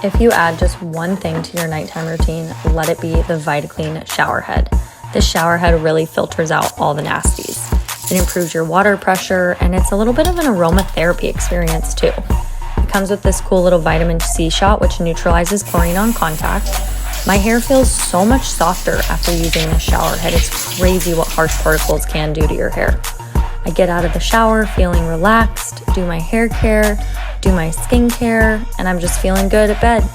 If you add just one thing to your nighttime routine, let it be the VitaClean shower head. This shower head really filters out all the nasties. It improves your water pressure, and it's a little bit of an aromatherapy experience too. It comes with this cool little vitamin C shot, which neutralizes chlorine on contact. My hair feels so much softer after using this shower head. It's crazy what harsh particles can do to your hair. I get out of the shower feeling relaxed, do my hair care, do my skincare, and I'm just feeling good at bed.